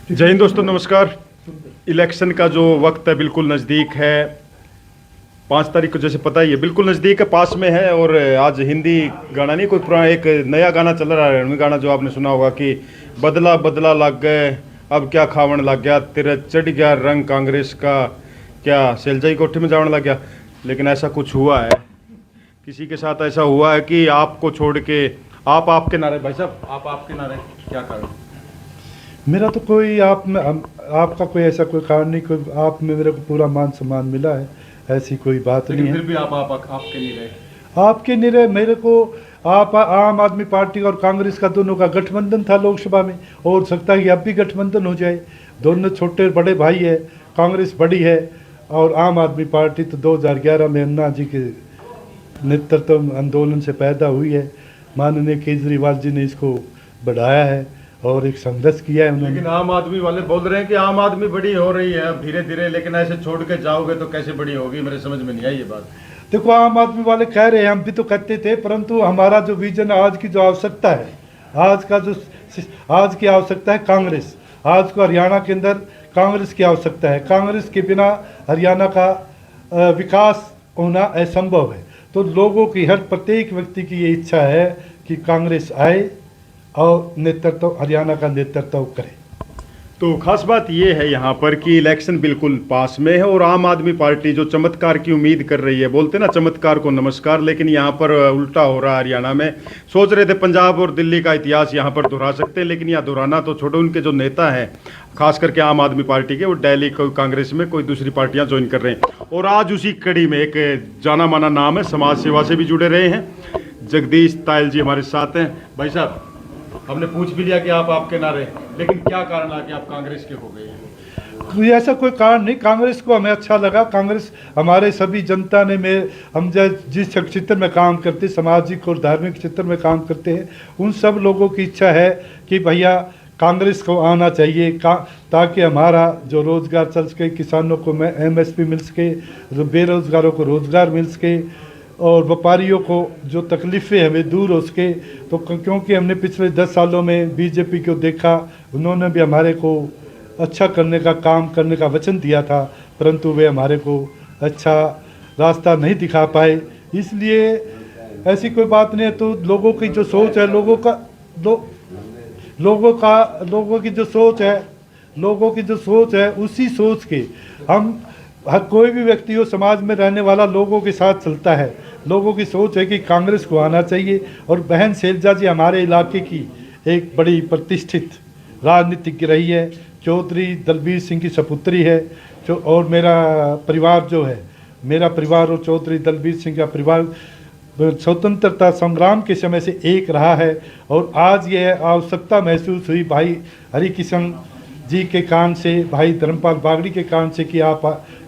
जय हिंद दोस्तों, नमस्कार। इलेक्शन का जो वक्त है बिल्कुल नज़दीक है। 5 तारीख को जैसे पता ही है, बिल्कुल नज़दीक है, पास में है। और आज हिंदी गाना नहीं, कोई पुराना एक नया गाना चल रहा है, गाना जो आपने सुना होगा कि बदला बदला लग गए अब क्या खावन लग गया, तेरा चढ़ गया रंग कांग्रेस का, क्या सैलजा की कोठी में जावन लग गया। लेकिन ऐसा कुछ हुआ है, किसी के साथ ऐसा हुआ है कि आपको छोड़ के आपके नारे, भाई साहब आपके नारे, क्या कारण? मेरा तो कोई आपका कोई ऐसा कोई कारण नहीं, कोई आप में मेरे को पूरा मान सम्मान मिला है, ऐसी कोई बात नहीं है। फिर भी आपके नहीं रहे। आपके नहीं रहे, मेरे को आप आम आदमी पार्टी और कांग्रेस का दोनों का गठबंधन था लोकसभा में, और सकता है कि अब भी गठबंधन हो जाए। दोनों छोटे बड़े भाई है, कांग्रेस बड़ी है और आम आदमी पार्टी तो 2011 में अन्ना जी के नेतृत्व आंदोलन से पैदा हुई है। माननीय केजरीवाल जी ने इसको बढ़ाया है और एक संघर्ष किया है उन्होंने। लेकिन आम आदमी वाले बोल रहे हैं कि आम आदमी बड़ी हो रही है धीरे धीरे, लेकिन ऐसे छोड़ के जाओगे तो कैसे बड़ी होगी? मेरे समझ में नहीं आई ये बात। देखो, आम आदमी वाले कह रहे हैं, हम भी तो कहते थे, परंतु हमारा जो विजन, आज की जो आवश्यकता है, आज की आवश्यकता है कांग्रेस। आज को हरियाणा के अंदर कांग्रेस की आवश्यकता है। कांग्रेस के बिना हरियाणा का विकास होना असंभव है। तो लोगों की, हर प्रत्येक व्यक्ति की ये इच्छा है कि कांग्रेस आए और नेतृत्व, हरियाणा का नेतृत्व करे। तो खास बात ये है यहाँ पर कि इलेक्शन बिल्कुल पास में है और आम आदमी पार्टी जो चमत्कार की उम्मीद कर रही है, बोलते ना चमत्कार को नमस्कार, लेकिन यहाँ पर उल्टा हो रहा है। हरियाणा में सोच रहे थे पंजाब और दिल्ली का इतिहास यहाँ पर दोहरा सकते हैं, लेकिन यहाँ दोहराना तो छोड़ो। उनके जो नेता हैं, खास करके आम आदमी पार्टी के, वो दिल्ली कोई कांग्रेस में, कोई दूसरी पार्टियाँ ज्वाइन कर रहे हैं। और आज उसी कड़ी में एक जाना माना नाम है, समाज सेवा से भी जुड़े रहे हैं, जगदीश तायल जी हमारे साथ हैं। भाई साहब, हमने पूछ भी लिया कि आपके नारे, लेकिन क्या कारण आ कि आप कांग्रेस के हो गए हैं? कोई ऐसा कोई कारण नहीं, कांग्रेस को हमें अच्छा लगा। कांग्रेस हमारे सभी जनता ने हम जिस क्षेत्र में काम करते, सामाजिक और धार्मिक क्षेत्र में काम करते हैं, उन सब लोगों की इच्छा है कि भैया कांग्रेस को आना चाहिए, ताकि हमारा जो रोज़गार चल सके, किसानों को MSP मिल सके, बेरोज़गारों को रोज़गार मिल सके और व्यापारियों को जो तकलीफ़ें हमें दूर हो सके। तो क्योंकि हमने पिछले 10 सालों में बीजेपी को देखा, उन्होंने भी हमारे को अच्छा करने का, काम करने का वचन दिया था, परंतु वे हमारे को अच्छा रास्ता नहीं दिखा पाए। इसलिए ऐसी कोई बात नहीं है। तो लोगों की जो सोच है, लोगों की जो सोच है, उसी सोच के हम, हर कोई भी व्यक्ति हो, समाज में रहने वाला लोगों के साथ चलता है। लोगों की सोच है कि कांग्रेस को आना चाहिए। और बहन सैलजा जी हमारे इलाके की एक बड़ी प्रतिष्ठित राजनीतिज्ञ रही है, चौधरी दलबीर सिंह की सपुत्री है। और मेरा परिवार जो है, मेरा परिवार और चौधरी दलबीर सिंह का परिवार स्वतंत्रता संग्राम के समय से एक रहा है। और आज यह आवश्यकता महसूस हुई भाई हरिकिशन जी के कान से, भाई धर्मपाल बागड़ी के कान से, कि आप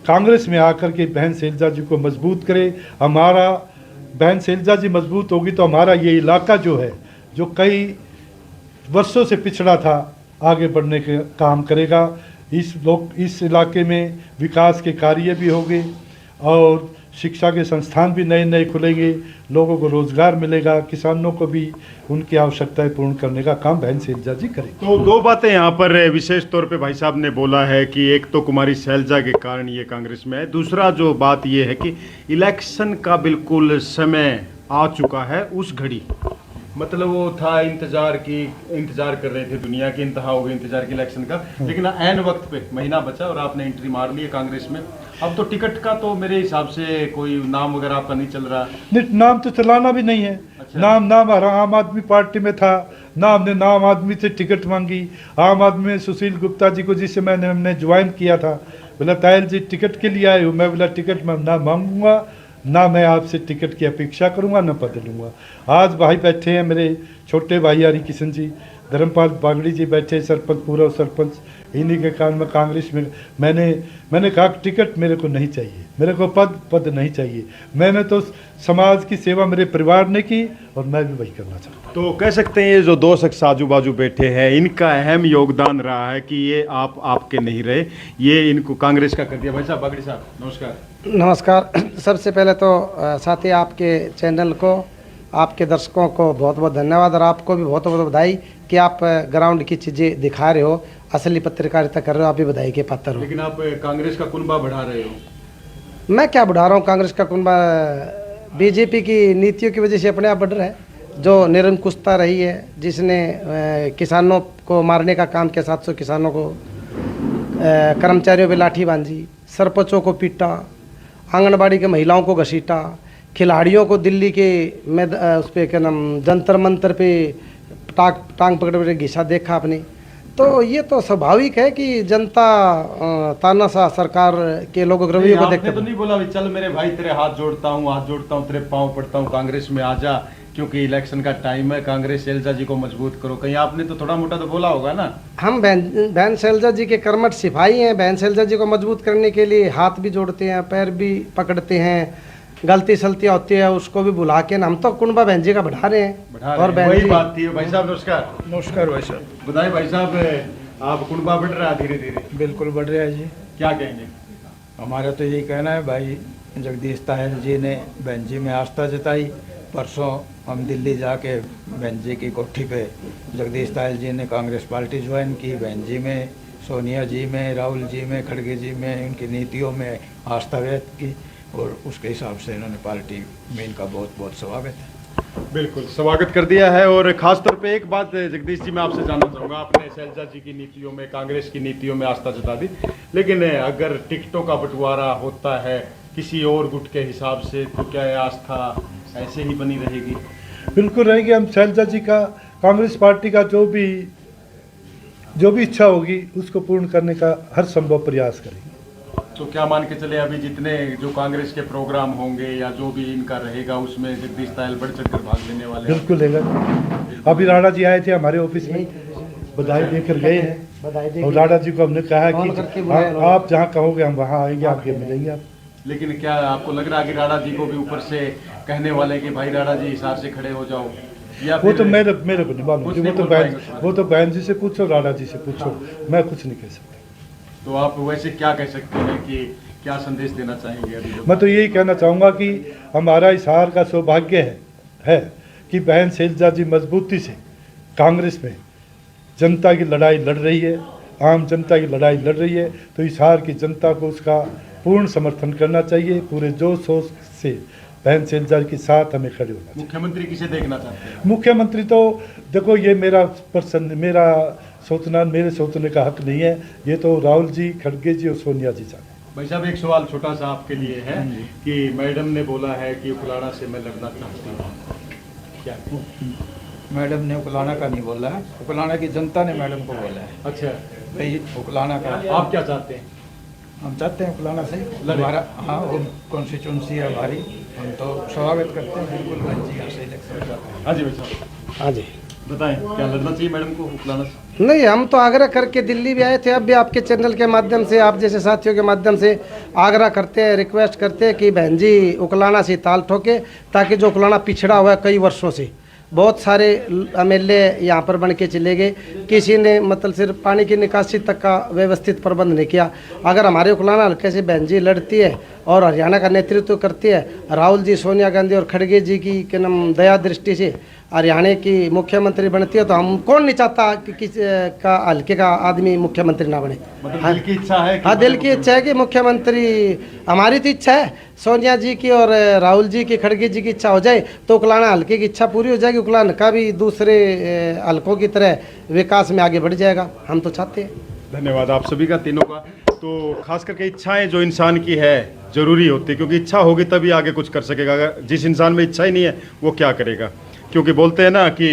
कांग्रेस में आकर के बहन सैलजा जी को मजबूत करें। हमारा बहन सैलजा जी मजबूत होगी तो हमारा ये इलाका जो है, जो कई वर्षों से पिछड़ा था, आगे बढ़ने के काम करेगा। इस इलाके में विकास के कार्य भी होंगे और शिक्षा के संस्थान भी नए नए खुलेंगे, लोगों को रोजगार मिलेगा, किसानों को भी उनकी आवश्यकताएं पूर्ण करने का काम बहन सैलजा जी करें। तो 2 बातें यहाँ पर विशेष तौर पे भाई साहब ने बोला है कि एक तो कुमारी सैलजा के कारण ये कांग्रेस में है, दूसरा जो बात ये है कि इलेक्शन का बिल्कुल समय आ चुका है। उस घड़ी मतलब वो था इंतजार कर रहे थे, दुनिया की इंतहा हो गई इंतजार की इलेक्शन का, लेकिन ऐन वक्त पे महीना बचा और आपने एंट्री मार ली है कांग्रेस में। अब तो टिकट का तो मेरे हिसाब से कोई नाम वगैरह आपका नहीं चल रहा। नाम तो चलाना भी नहीं है। अच्छा। नाम आम आदमी पार्टी में था ना, हमने नाम आदमी से टिकट मांगी। आम आदमी में सुशील गुप्ता जी को, जिसे हमने ज्वाइन किया था, बोला तायल जी टिकट के लिए आए हो। मैं बोला टिकट मैं ना मांगूंगा, ना मैं आपसे टिकट की अपेक्षा करूंगा, ना पद लूँगा। आज भाई बैठे हैं मेरे छोटे भाई हरिकिशन जी, धर्मपाल बागड़ी जी बैठे, सरपंच, पूर्व सरपंच, इन्हीं के कारण में कांग्रेस में मैंने कहा टिकट मेरे को नहीं चाहिए, मेरे को पद नहीं चाहिए। मैंने तो समाज की सेवा मेरे परिवार ने की और मैं भी वही करना चाहता हूँ। तो कह सकते हैं ये जो 2 शख्स आजू बाजू बैठे हैं, इनका अहम योगदान रहा है कि ये आपके नहीं रहे, ये इनको कांग्रेस का कर दिया। भाई साहब, बागड़ी साहब नमस्कार। नमस्कार। सबसे पहले तो साथी आपके चैनल को आपके दर्शकों को बहुत बहुत धन्यवाद और आपको भी बहुत बहुत बधाई कि आप ग्राउंड की चीज़ें दिखा रहे हो, असली पत्रकारिता कर रहे हो, आप भी बधाई के पात्र हो। लेकिन आप कांग्रेस का कुनबा बढ़ा रहे हो। मैं क्या बढ़ा रहा हूँ कांग्रेस का कुनबा? बीजेपी की नीतियों की वजह से अपने आप बढ़ रहा है, जो निरंकुशता रही है, जिसने किसानों को मारने का काम किया, 700 किसानों को, कर्मचारियों पे लाठी बांधी, सरपंचों को पीटा, आंगनबाड़ी के महिलाओं को घसीटा, खिलाड़ियों को दिल्ली के में उस पर क्या नाम जंतर मंतर पे टांग पकड़ पकड़ घिसा देखा आपने। तो ये तो स्वाभाविक है कि जनता तानाशाह सरकार के लोगों के रवैये को देखते तो नहीं बोला चल मेरे भाई तेरे हाथ जोड़ता हूँ तेरे पाँव पड़ता हूँ, कांग्रेस में आ जा, क्योंकि इलेक्शन का टाइम है, कांग्रेस शैलजा जी को मजबूत करो, कहीं आपने तो थोड़ा मोटा तो बोला होगा ना? हम बहन शैलजा जी के कर्मठ सिपाही हैं। बहन शैलजा जी को मजबूत करने के लिए हाथ भी जोड़ते हैं, पैर भी पकड़ते हैं, गलती सलतियाँ होती है उसको भी बुला के, हम तो कुनबा बहन जी का बढ़ा रहे हैं। और वही बात थी। भाई साहब नमस्कार। नमस्कार भाई साहब। बताइए भाई साहब, आप कुनबा बढ़ रहा है धीरे धीरे? बिल्कुल बढ़ रहा है जी। क्या कहेंगे? हमारा तो यही कहना है, भाई जगदीश तायल जी ने बहन जी में आस्था जताई। परसों हम दिल्ली जाके बहन जी की कोठी पे जगदीश तायल जी ने कांग्रेस पार्टी ज्वाइन की। बहन जी में, सोनिया जी में, राहुल जी में, खड़गे जी में, इनकी नीतियों में आस्था व्यक्त की और उसके हिसाब से इन्होंने पार्टी में इनका बहुत बहुत स्वागत है। बिल्कुल स्वागत कर दिया है। और खास तौर पे एक बात जगदीश जी मैं आपसे जानना चाहूँगा, आपने शैलजा जी की नीतियों में, कांग्रेस की नीतियों में आस्था जता दी, लेकिन अगर टिकटों का बंटवारा होता है किसी और गुट के हिसाब से, तो क्या यह आस्था ऐसे ही बनी रहेगी? बिल्कुल रहेगी। हम शैलजा जी का, कांग्रेस पार्टी का जो भी इच्छा होगी उसको पूर्ण करने का हर संभव प्रयास करेंगे। तो क्या मान के चले, अभी जितने जो कांग्रेस के प्रोग्राम होंगे या जो भी इनका रहेगा उसमें जगदीश तायल बढ़ चढ़कर भाग लेने वाले? बिल्कुल लेगा। अभी राणा जी आए थे हमारे ऑफिस में, बधाई देकर गए हैं और राणा जी को हमने कहा कि आप जहाँ कहोगे हम वहाँ आएंगे, आपके मिलेंगे आप। लेकिन क्या आपको लग रहा है कि राणा जी को भी ऊपर से कहने वाले कि भाई राणा जी हिसाब से खड़े हो जाओ? या वो तो मेरे को नहीं मालूम, वो तो बहन जी से पूछो, राणा जी से पूछो, मैं कुछ नहीं कह सकता। तो आप वैसे क्या कह सकते हैं कि क्या संदेश देना चाहेंगे अभी? मैं तो यही कहना चाहूँगा कि हमारा हिसार का सौभाग्य है कि बहन शैलजा जी मजबूती से कांग्रेस में जनता की लड़ाई लड़ रही है, आम जनता की लड़ाई लड़ रही है, तो हिसार की जनता को उसका पूर्ण समर्थन करना चाहिए। पूरे जोश शोश से बहन शैलजा के साथ हमें खड़े होना चाहिए। मुख्यमंत्री किसे देखना चाहते हैं? मुख्यमंत्री तो देखो, ये मेरा सोचना, मेरे सोचने का हक नहीं है, ये तो राहुल जी, खड़गे जी और सोनिया जी चाहते हैं। भाई साहब एक सवाल छोटा सा आपके लिए है कि मैडम ने बोला है कि उखलाड़ा से मैं लड़ना चाहती हूँ, क्या? मैडम ने उकलाना का नहीं बोला है, उकलाना की जनता ने मैडम को बोला है। अच्छा, भाई उकलाना का आप क्या चाहते हैं? हम चाहते हैं उकलाना से हमारा, हाँ वो कॉन्स्टिट्यूंसी है हमारी, हम तो स्वागत करते हैं बिल्कुल बहन जी यहाँ से इलेक्शन। हाँ जी भाई साहब। हाँ जी, बताएं क्या लड़ना चाहिए मैडम को उखलाड़ा से? नहीं, हम तो आग्रह करके दिल्ली भी आए थे, अब भी आपके चैनल के माध्यम से, आप जैसे साथियों के माध्यम से आग्रह करते हैं, रिक्वेस्ट करते हैं कि बहन जी उकलाना से ताल ठोके, ताकि जो उकलाना पिछड़ा हुआ है कई वर्षों से, बहुत सारे एमएलए यहाँ पर बन के चले गए, किसी ने मतलब सिर्फ पानी की निकासी तक का व्यवस्थित प्रबंध नहीं किया। अगर हमारे उकलाना हल्के से बहन जी लड़ती है और हरियाणा का नेतृत्व करती है, राहुल जी, सोनिया गांधी और खड़गे जी की क्या नाम दया दृष्टि से हरियाणा की मुख्यमंत्री बनती है, तो हम कौन नहीं चाहता कि किसी का हल्के का आदमी मुख्यमंत्री ना बने। मतलब दिल की इच्छा है? हाँ, दिल की इच्छा है कि मुख्यमंत्री, हमारी तो इच्छा है, सोनिया जी की और राहुल जी की, खड़गे जी की इच्छा हो जाए तो उकलाना हल्के की इच्छा पूरी हो जाएगी, उकलाना का भी दूसरे हल्कों की तरह विकास में आगे बढ़ जाएगा, हम तो चाहते हैं। धन्यवाद आप सभी का, तीनों का। तो खास करके इच्छाएं जो इंसान की है जरूरी होती है, क्योंकि इच्छा होगी तभी आगे कुछ कर सकेगा। अगर जिस इंसान में इच्छा ही नहीं है वो क्या करेगा? क्योंकि बोलते हैं ना कि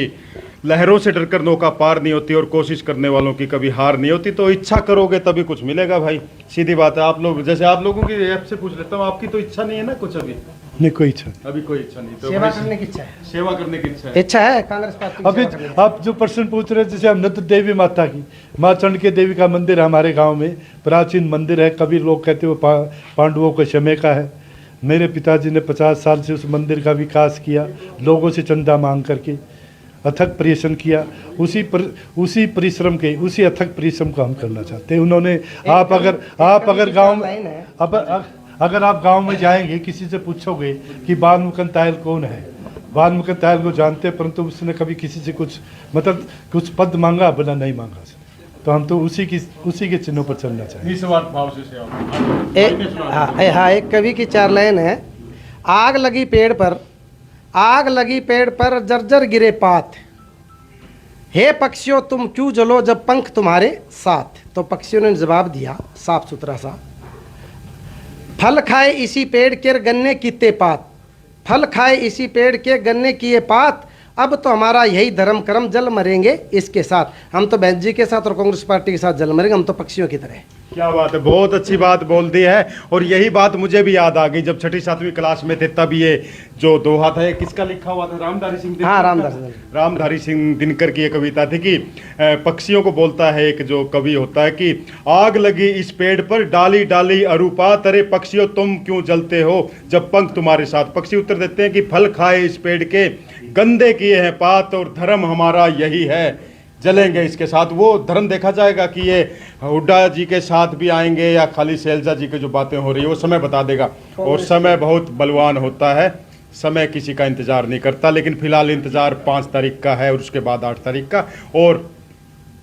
लहरों से डरकर नौका पार नहीं होती और कोशिश करने वालों की कभी हार नहीं होती। तो इच्छा करोगे तभी कुछ मिलेगा भाई, सीधी बात है। आप लोग, जैसे आप लोगों की ऐप से पूछ लेता हूँ, आपकी तो इच्छा नहीं है ना कुछ? अभी नहीं, कोई इच्छा नहीं। अभी कोई इच्छा नहीं, तो सेवा करने की इच्छा है, सेवा करने की इच्छा है। इच्छा है कांग्रेस पार्टी की अभी सेवा करने की। आप जो प्रश्न पूछ रहे हैं, जैसे हम नंद देवी माता की, माँ चंडके देवी का मंदिर है हमारे गांव में, प्राचीन मंदिर है, कभी लोग कहते हैं वो पांडवों के समय का है। मेरे पिताजी ने 50 साल से उस मंदिर का विकास किया, लोगों से चंदा मांग करके अथक परिश्रम किया। उसी परिश्रम के, उसी अथक परिश्रम को हम करना चाहते हैं। उन्होंने, आप अगर गाँव में, अगर आप गांव में जाएंगे, किसी से पूछोगे कि बालमुकुंद तायल कौन है, वाल्मीकि तायल को जानते हैं, परंतु उसने कभी किसी से कुछ मतलब कुछ पद मांगा बिना नहीं मांगा उसने। तो हम तो उसी के चिन्हों पर चलना चाहिए। निस्वार्थ भाव से सेवा। हाँ, एक कवि की 4 लाइन है। आग लगी पेड़ पर जर्जर गिरे पात, हे पक्षियों तुम क्यों जलो जब पंख तुम्हारे साथ। तो पक्षियों ने जवाब दिया साफ सुथरा सा, फल खाए इसी पेड़ के गन्ने की ते पात, फल खाए इसी पेड़ के गन्ने की ये पात, अब तो हमारा यही धर्म कर्म जल मरेंगे इसके साथ। हम तो बहन जी के साथ और कांग्रेस पार्टी के साथ जल मरेंगे, हम तो पक्षियों की तरह। क्या बात है, बहुत अच्छी बात बोल दी है। और यही बात मुझे भी याद आ गई जब 6ठी 7वीं क्लास में थे, तब ये जो दोहा था, किसका लिखा हुआ था, रामधारी सिंह दिनकर। हाँ, रामधारी सिंह दिनकर की ये कविता थी कि पक्षियों को बोलता है एक जो कवि होता है कि आग लगी इस पेड़ पर डाली डाली अरुपात, अरे पक्षियों तुम क्यों जलते हो जब पंख तुम्हारे साथ। पक्षी उत्तर देते हैं कि फल खाए इस पेड़ के गंदे किए हैं पात, और धर्म हमारा यही है जलेंगे इसके साथ। वो धर्म देखा जाएगा कि ये हुड्डा जी के साथ भी आएंगे या खाली शैलजा जी की जो बातें हो रही है वो समय बता देगा। और समय बहुत बलवान होता है, समय किसी का इंतजार नहीं करता। लेकिन फिलहाल इंतजार 5 तारीख का है और उसके बाद 8 तारीख का। और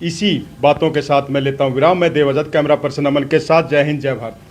इसी बातों के साथ मैं लेता हूँ विराम। मैं देवजत, कैमरा पर्सन अमन के साथ। जय हिंद, जय भारत।